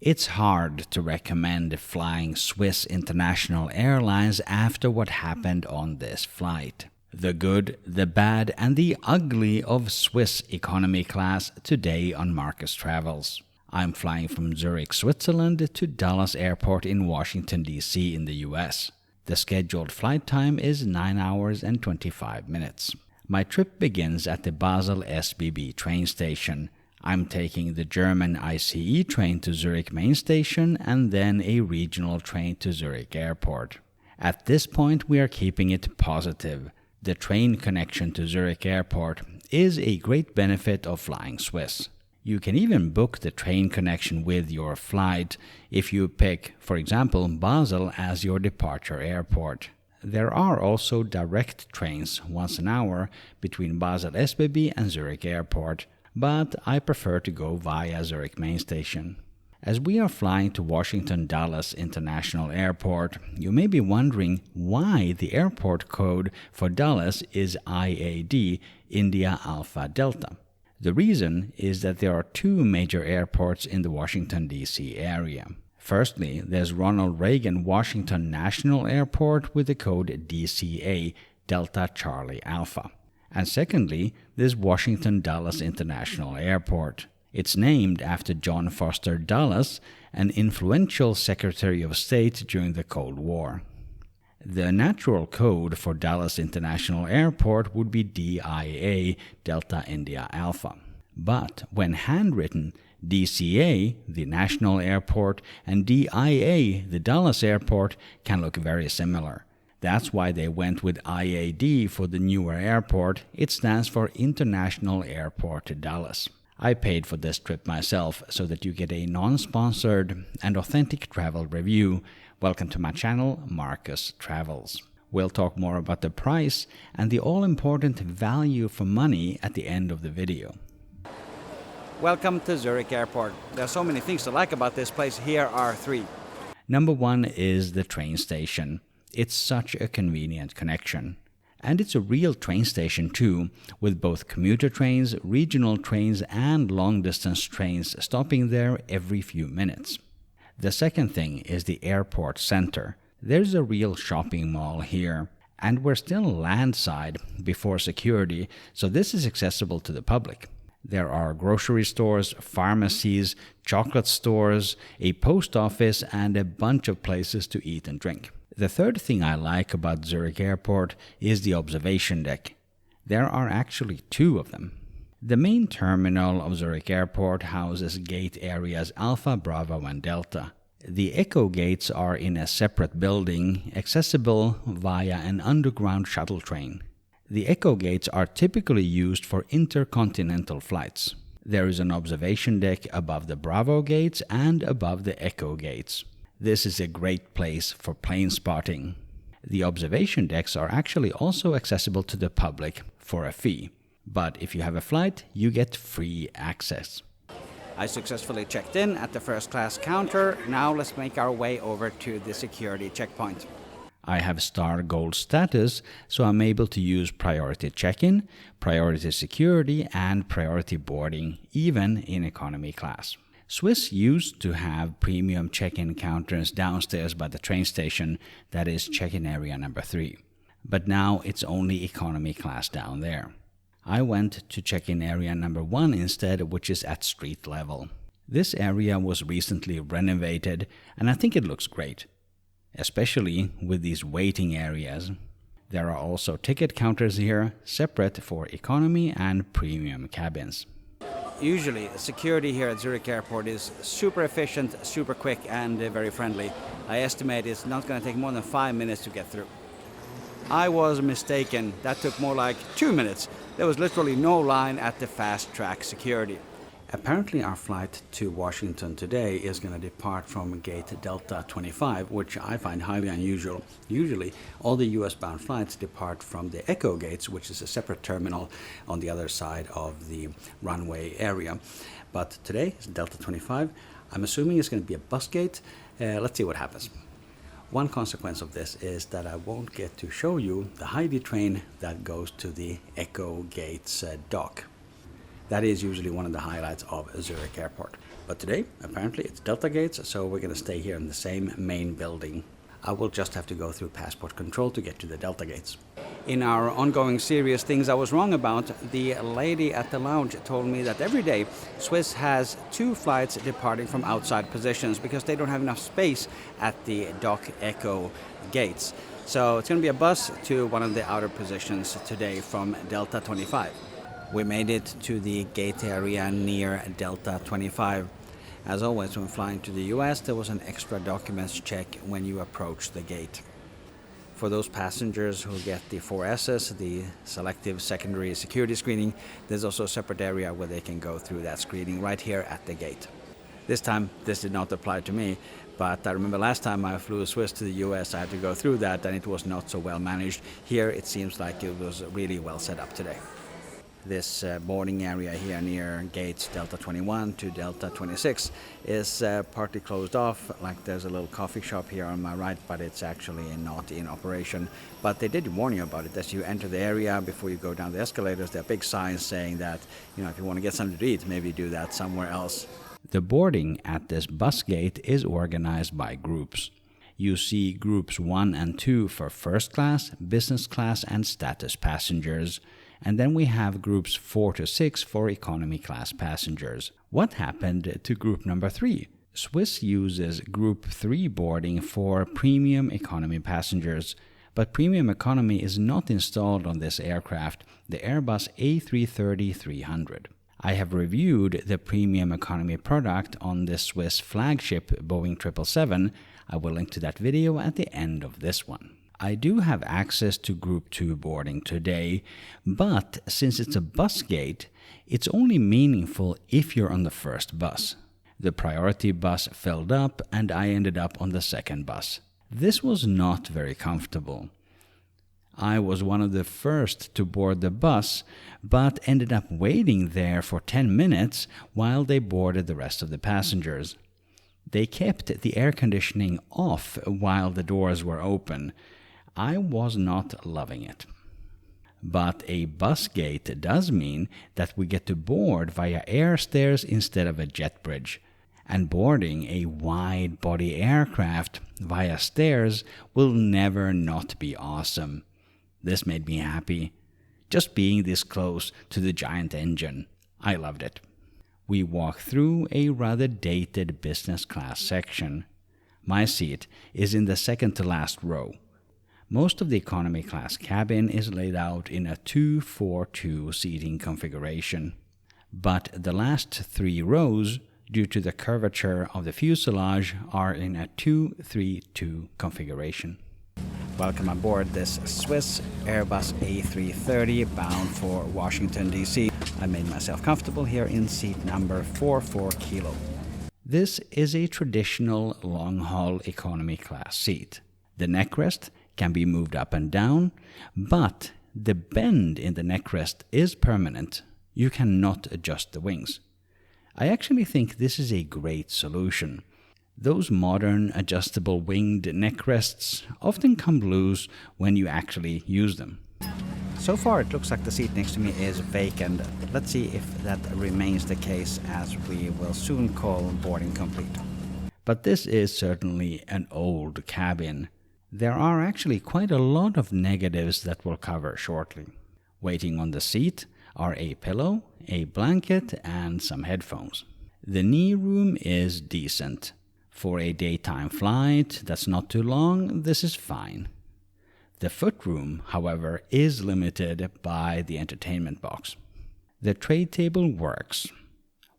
It's hard to recommend flying Swiss International Airlines after what happened on this flight. The good, the bad, and the ugly of Swiss economy class today on Markus Travels. I'm flying from Zurich, Switzerland to Dallas Airport in Washington, D.C. in the U.S. The scheduled flight time is 9 hours and 25 minutes. My trip begins at the Basel SBB train station. I'm taking the German ICE train to Zurich main station and then a regional train to Zurich Airport. At this point, we are keeping it positive. The train connection to Zurich Airport is a great benefit of flying Swiss. You can even book the train connection with your flight if you pick, for example, Basel as your departure airport. There are also direct trains once an hour between Basel SBB and Zurich Airport, but I prefer to go via Zurich main station. As we are flying to Washington Dallas International Airport, you may be wondering why the airport code for Dallas is IAD, India Alpha Delta. The reason is that there are two major airports in the Washington, D.C. area. Firstly, there's Ronald Reagan Washington National Airport with the code DCA, Delta Charlie Alpha. And secondly, there's Washington Dulles International Airport. It's named after John Foster Dulles, an influential Secretary of State during the Cold War. The natural code for Dallas International Airport would be DIA, Delta India Alpha. But when handwritten, DCA, the National Airport, and DIA, the Dallas Airport, can look very similar. That's why they went with IAD for the newer airport. It stands for International Airport Dallas. I paid for this trip myself so that you get a non-sponsored and authentic travel review. Welcome to my channel, Markus Travels. We'll talk more about the price and the all-important value for money at the end of the video. Welcome to Zurich Airport. There are so many things to like about this place. Here are three. Number one is the train station. It's such a convenient connection. And it's a real train station too, with both commuter trains, regional trains, and long-distance trains stopping there every few minutes. The second thing is the airport center. There's a real shopping mall here, and we're still landside before security, so this is accessible to the public. There are grocery stores, pharmacies, chocolate stores, a post office, and a bunch of places to eat and drink. The third thing I like about Zurich Airport is the observation deck. There are actually two of them. The main terminal of Zurich Airport houses gate areas Alpha, Bravo, and Delta. The Echo gates are in a separate building, accessible via an underground shuttle train. The Echo gates are typically used for intercontinental flights. There is an observation deck above the Bravo gates and above the Echo gates. This is a great place for plane spotting. The observation decks are actually also accessible to the public for a fee. But if you have a flight, you get free access. I successfully checked in at the first class counter. Now let's make our way over to the security checkpoint. I have Star Gold status, so I'm able to use priority check-in, priority security, and priority boarding, even in economy class. Swiss used to have premium check-in counters downstairs by the train station, that is check-in area number 3. But now it's only economy class down there. I went to check-in area number 1 instead, which is at street level. This area was recently renovated, and I think it looks great, especially with these waiting areas. There are also ticket counters here, separate for economy and premium cabins. Usually, security here at Zurich Airport is super efficient, super quick, and very friendly. I estimate it's not going to take more than 5 minutes to get through. I was mistaken. That took more like 2 minutes. There was literally no line at the fast track security. Apparently our flight to Washington today is going to depart from gate Delta 25, which I find highly unusual. Usually all the US-bound flights depart from the Echo gates, which is a separate terminal on the other side of the runway area. But today is Delta 25. I'm assuming it's going to be a bus gate. Let's see what happens. One consequence of this is that I won't get to show you the Heidi train that goes to the Echo Gates dock. That is usually one of the highlights of Zurich Airport. But today, apparently, it's Delta gates, so we're going to stay here in the same main building. I will just have to go through passport control to get to the Delta gates. In our ongoing series Things I Was Wrong About, the lady at the lounge told me that every day Swiss has 2 flights departing from outside positions because they don't have enough space at the Dock Echo gates. So it's going to be a bus to one of the outer positions today from Delta 25. We made it to the gate area near Delta 25. As always, when flying to the US, there was an extra documents check when you approach the gate. For those passengers who get the 4Ss, the selective secondary security screening, there's also a separate area where they can go through that screening right here at the gate. This time, this did not apply to me, but I remember last time I flew Swiss to the US, I had to go through that, and it was not so well managed. Here, it seems like it was really well set up today. This boarding area here near gates Delta 21 to Delta 26 is partly closed off, like there's a little coffee shop here on my right, but it's actually not in operation. But they did warn you about it. As you enter the area, before you go down the escalators, there are big signs saying that, if you want to get something to eat, maybe do that somewhere else. The boarding at this bus gate is organized by groups. You see groups 1 and 2 for first class, business class, and status passengers. And then we have groups 4 to 6 for economy class passengers. What happened to group number 3? Swiss uses group 3 boarding for premium economy passengers, but premium economy is not installed on this aircraft, the Airbus A330-300. I have reviewed the premium economy product on the Swiss flagship Boeing 777. I will link to that video at the end of this one. I do have access to Group 2 boarding today, but since it's a bus gate, it's only meaningful if you're on the first bus. The priority bus filled up and I ended up on the second bus. This was not very comfortable. I was one of the first to board the bus, but ended up waiting there for 10 minutes while they boarded the rest of the passengers. They kept the air conditioning off while the doors were open. I was not loving it. But a bus gate does mean that we get to board via air stairs instead of a jet bridge. And boarding a wide-body aircraft via stairs will never not be awesome. This made me happy. Just being this close to the giant engine. I loved it. We walk through a rather dated business class section. My seat is in the second to last row. Most of the economy class cabin is laid out in a 2-4-2 seating configuration. But the last 3 rows, due to the curvature of the fuselage, are in a 2-3-2 configuration. Welcome aboard this Swiss Airbus A330 bound for Washington, D.C. I made myself comfortable here in seat number 44 kilo. This is a traditional long-haul economy class seat. The neckrest can be moved up and down, but the bend in the neckrest is permanent. You cannot adjust the wings. I actually think this is a great solution. Those modern adjustable winged neckrests often come loose when you actually use them. So far it looks like the seat next to me is vacant. Let's see if that remains the case, as we will soon call boarding complete. But this is certainly an old cabin. There are actually quite a lot of negatives that we'll cover shortly. Waiting on the seat are a pillow, a blanket, and some headphones. The knee room is decent. For a daytime flight that's not too long, this is fine. The footroom, however, is limited by the entertainment box. The tray table works.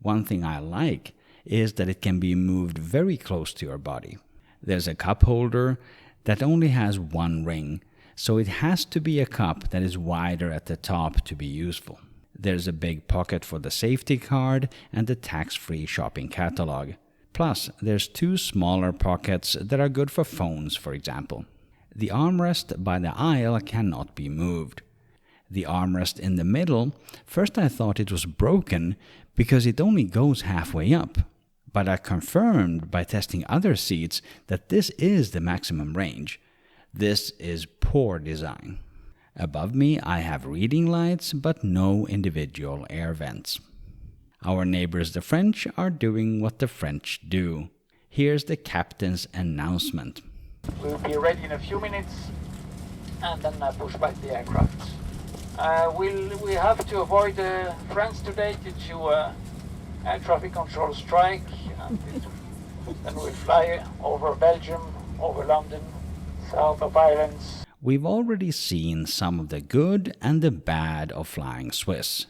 One thing I like is that it can be moved very close to your body. There's a cup holder that only has 1 ring, so it has to be a cup that is wider at the top to be useful. There's a big pocket for the safety card and the tax-free shopping catalog. Plus, there's 2 smaller pockets that are good for phones, for example. The armrest by the aisle cannot be moved. The armrest in the middle, first I thought it was broken because it only goes halfway up. But I confirmed by testing other seats that this is the maximum range. This is poor design. Above me I have reading lights, but no individual air vents. Our neighbors the French are doing what the French do. Here's the captain's announcement. We'll be ready in a few minutes and then push back the aircraft. We have to avoid France today due to air traffic control strike. Then we'll fly over Belgium, over London, south of Ireland. We've already seen some of the good and the bad of flying Swiss.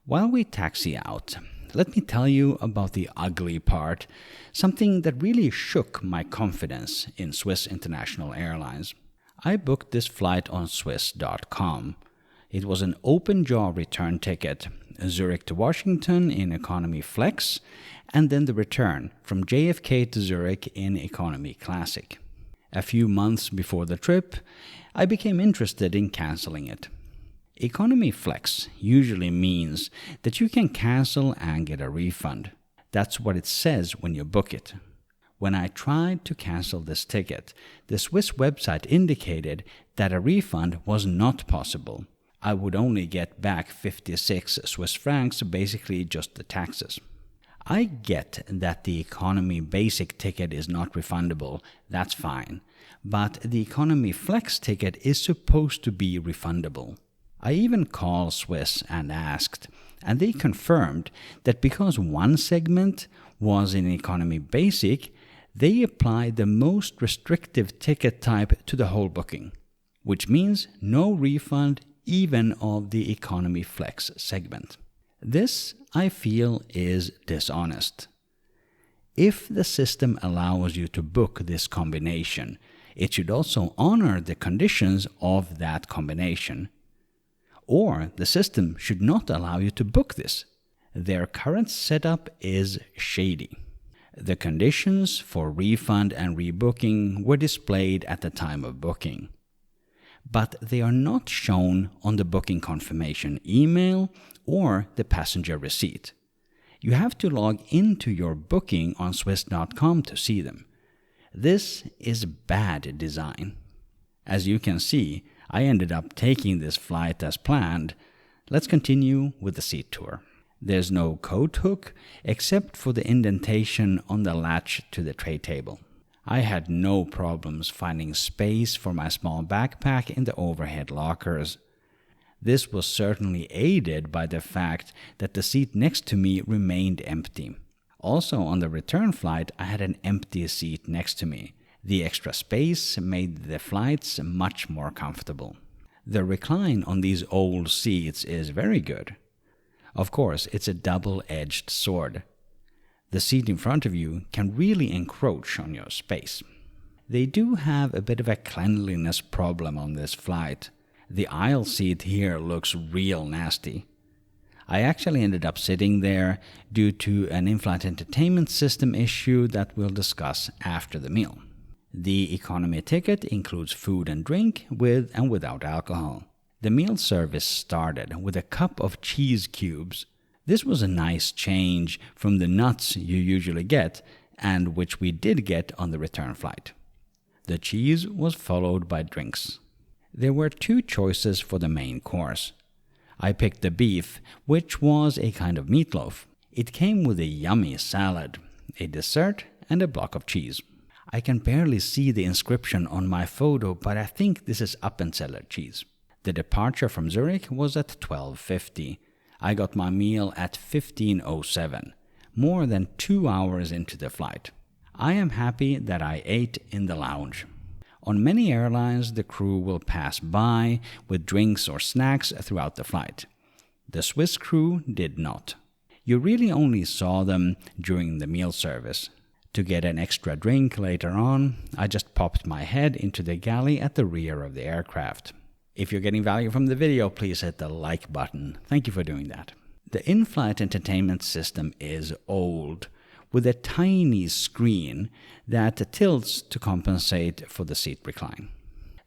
While we taxi out, let me tell you about the ugly part, something that really shook my confidence in Swiss International Airlines. I booked this flight on Swiss.com. It was an open-jaw return ticket, Zurich to Washington in Economy Flex, and then the return from JFK to Zurich in Economy Classic. A few months before the trip, I became interested in cancelling it. Economy Flex usually means that you can cancel and get a refund. That's what it says when you book it. When I tried to cancel this ticket, the Swiss website indicated that a refund was not possible. I would only get back 56 Swiss francs, basically just the taxes. I get that the economy basic ticket is not refundable, that's fine. But the economy flex ticket is supposed to be refundable. I even called Swiss and asked, and they confirmed that because one segment was in economy basic, they applied the most restrictive ticket type to the whole booking, which means no refund even of the economy flex segment. This, I feel, is dishonest. If the system allows you to book this combination, it should also honor the conditions of that combination. Or the system should not allow you to book this. Their current setup is shady. The conditions for refund and rebooking were displayed at the time of booking, but they are not shown on the booking confirmation email or the passenger receipt. You have to log into your booking on Swiss.com to see them. This is bad design. As you can see, I ended up taking this flight as planned. Let's continue with the seat tour. There's no coat hook except for the indentation on the latch to the tray table. I had no problems finding space for my small backpack in the overhead lockers. This was certainly aided by the fact that the seat next to me remained empty. Also on the return flight, I had an empty seat next to me. The extra space made the flights much more comfortable. The recline on these old seats is very good. Of course, it's a double-edged sword. The seat in front of you can really encroach on your space. They do have a bit of a cleanliness problem on this flight. The aisle seat here looks real nasty. I actually ended up sitting there due to an in-flight entertainment system issue that we'll discuss after the meal. The economy ticket includes food and drink with and without alcohol. The meal service started with a cup of cheese cubes. This was a nice change from the nuts you usually get, and which we did get on the return flight. The cheese was followed by drinks. There were two choices for the main course. I picked the beef, which was a kind of meatloaf. It came with a yummy salad, a dessert, and a block of cheese. I can barely see the inscription on my photo, but I think this is Appenzeller cheese. The departure from Zurich was at 12:50. I got my meal at 15:07, more than 2 hours into the flight. I am happy that I ate in the lounge. On many airlines, the crew will pass by with drinks or snacks throughout the flight. The Swiss crew did not. You really only saw them during the meal service. To get an extra drink later on, I just popped my head into the galley at the rear of the aircraft. If you're getting value from the video, please hit the like button. Thank you for doing that. The in-flight entertainment system is old, with a tiny screen that tilts to compensate for the seat recline.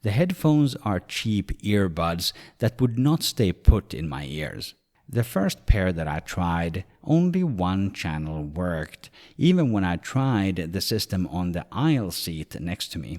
The headphones are cheap earbuds that would not stay put in my ears. The first pair that I tried, only one channel worked, even when I tried the system on the aisle seat next to me.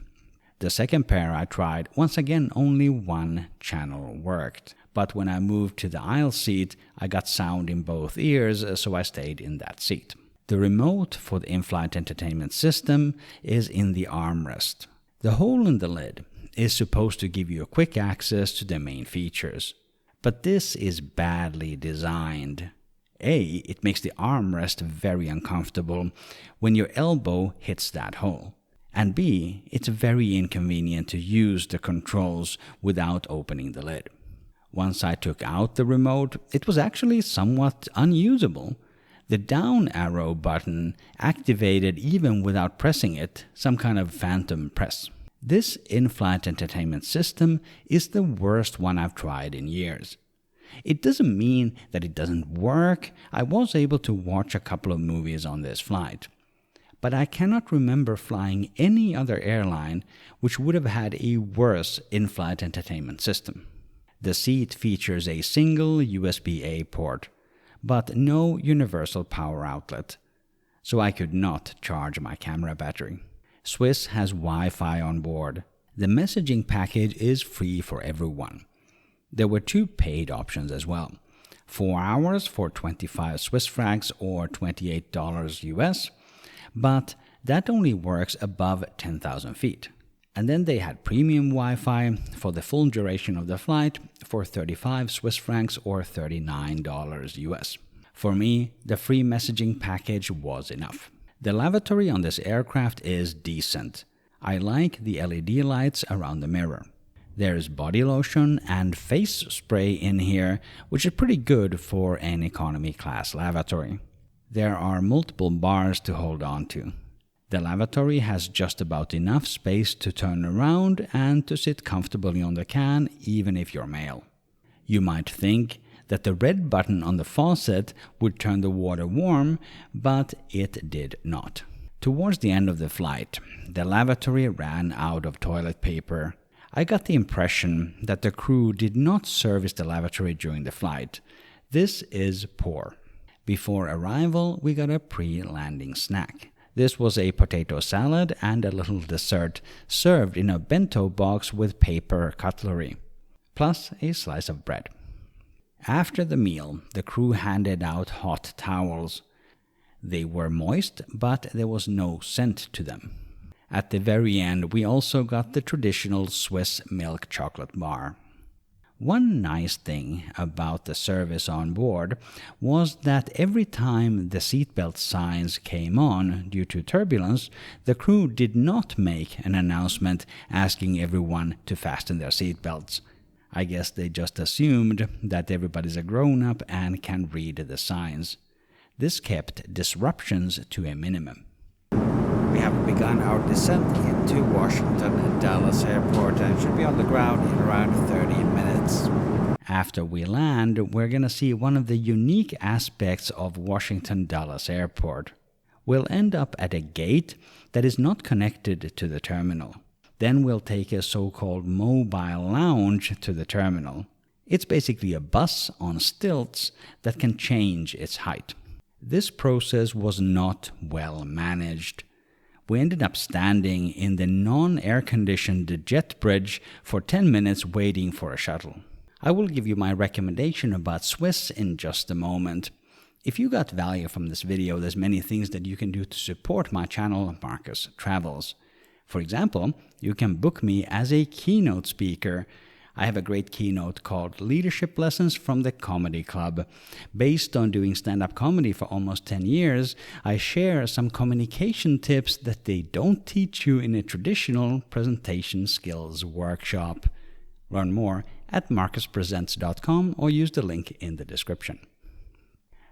The second pair I tried, once again only one channel worked. but when I moved to the aisle seat, I got sound in both ears, so I stayed in that seat. The remote for the in-flight entertainment system is in the armrest. The hole in the lid is supposed to give you a quick access to the main features. But this is badly designed. A, it makes the armrest very uncomfortable when your elbow hits that hole. And B, it's very inconvenient to use the controls without opening the lid. Once I took out the remote, it was actually somewhat unusable. The down arrow button activated even without pressing it, some kind of phantom press. This in-flight entertainment system is the worst one I've tried in years. It doesn't mean that it doesn't work. I was able to watch a couple of movies on this flight. But I cannot remember flying any other airline which would have had a worse in-flight entertainment system. The seat features a single USB-A port, but no universal power outlet, so I could not charge my camera battery. Swiss has Wi-Fi on board. The messaging package is free for everyone. There were 2 paid options as well. 4 hours for 25 Swiss francs or $28 US, but that only works above 10,000 feet. And then they had premium Wi-Fi for the full duration of the flight for 35 Swiss francs or $39 US. For me, the free messaging package was enough. The lavatory on this aircraft is decent. I like the LED lights around the mirror. There's body lotion and face spray in here, which is pretty good for an economy class lavatory. There are multiple bars to hold on to. The lavatory has just about enough space to turn around and to sit comfortably on the can, even if you're male. You might think that the red button on the faucet would turn the water warm, but it did not. Towards the end of the flight, the lavatory ran out of toilet paper. I got the impression that the crew did not service the lavatory during the flight. This is poor. Before arrival, we got a pre-landing snack. This was a potato salad and a little dessert served in a bento box with paper cutlery, plus a slice of bread. After the meal, the crew handed out hot towels. They were moist, but there was no scent to them. At the very end, we also got the traditional Swiss milk chocolate bar. One nice thing about the service on board was that every time the seatbelt signs came on due to turbulence, the crew did not make an announcement asking everyone to fasten their seatbelts. I guess they just assumed that everybody's a grown-up and can read the signs. This kept disruptions to a minimum. We have begun our descent into Washington Dallas Airport and should be on the ground in around 30 minutes. After we land, we're going to see one of the unique aspects of Washington Dallas Airport. We'll end up at a gate that is not connected to the terminal. Then we'll take a so-called mobile lounge to the terminal. It's basically a bus on stilts that can change its height. This process was not well managed. We ended up standing in the non-air-conditioned jet bridge for 10 minutes waiting for a shuttle. I will give you my recommendation about Swiss in just a moment. If you got value from this video, there's many things that you can do to support my channel, Markus Travels. For example, you can book me as a keynote speaker. I have a great keynote called Leadership Lessons from the Comedy Club. Based on doing stand-up comedy for almost 10 years, I share some communication tips that they don't teach you in a traditional presentation skills workshop. Learn more at markuspresents.com or use the link in the description.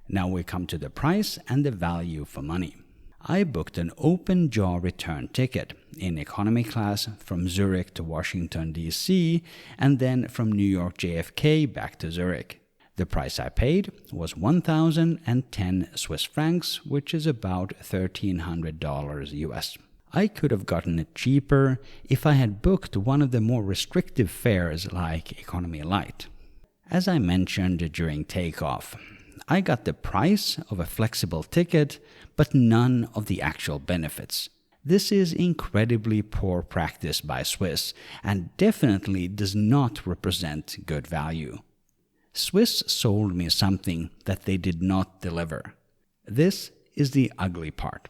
Now we come to the price and the value for money. I booked an open-jaw return ticket in economy class from Zurich to Washington, D.C., and then from New York JFK back to Zurich. The price I paid was 1,010 Swiss francs, which is about $1,300 US. I could have gotten it cheaper if I had booked one of the more restrictive fares like Economy Light. As I mentioned during takeoff, I got the price of a flexible ticket, but none of the actual benefits. This is incredibly poor practice by Swiss and definitely does not represent good value. Swiss sold me something that they did not deliver. This is the ugly part.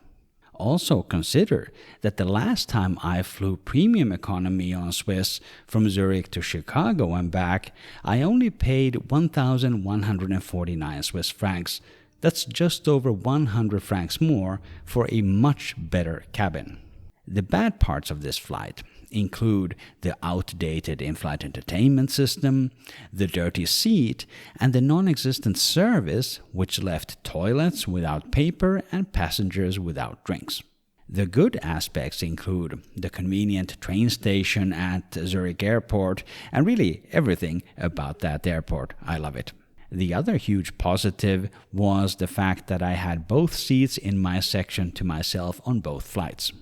Also consider that the last time I flew premium economy on Swiss from Zurich to Chicago and back, I only paid 1,149 Swiss francs. That's just over 100 francs more for a much better cabin. The bad parts of this flight include the outdated in-flight entertainment system, the dirty seat, and the non-existent service, which left toilets without paper and passengers without drinks. The good aspects include the convenient train station at Zurich Airport, and really everything about that airport. I love it. The other huge positive was the fact that I had both seats in my section to myself on both flights.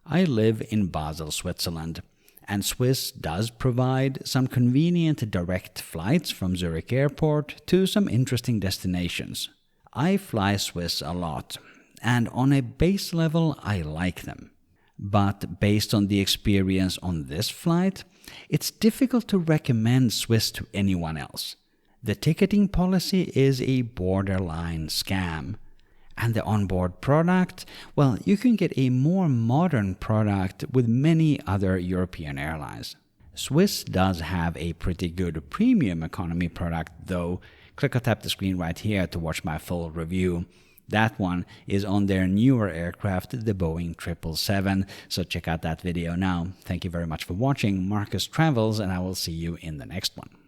I live in Basel, Switzerland, and Swiss does provide some convenient direct flights from Zurich Airport to some interesting destinations. I fly Swiss a lot, and on a base level I like them. But based on the experience on this flight, it's difficult to recommend Swiss to anyone else. The ticketing policy is a borderline scam. And the onboard product, well, you can get a more modern product with many other European airlines. Swiss does have a pretty good premium economy product though. Click or tap the screen right here to watch my full review. That one is on their newer aircraft, the Boeing 777, so check out that video now. Thank you very much for watching. Markus Travels, and I will see you in the next one.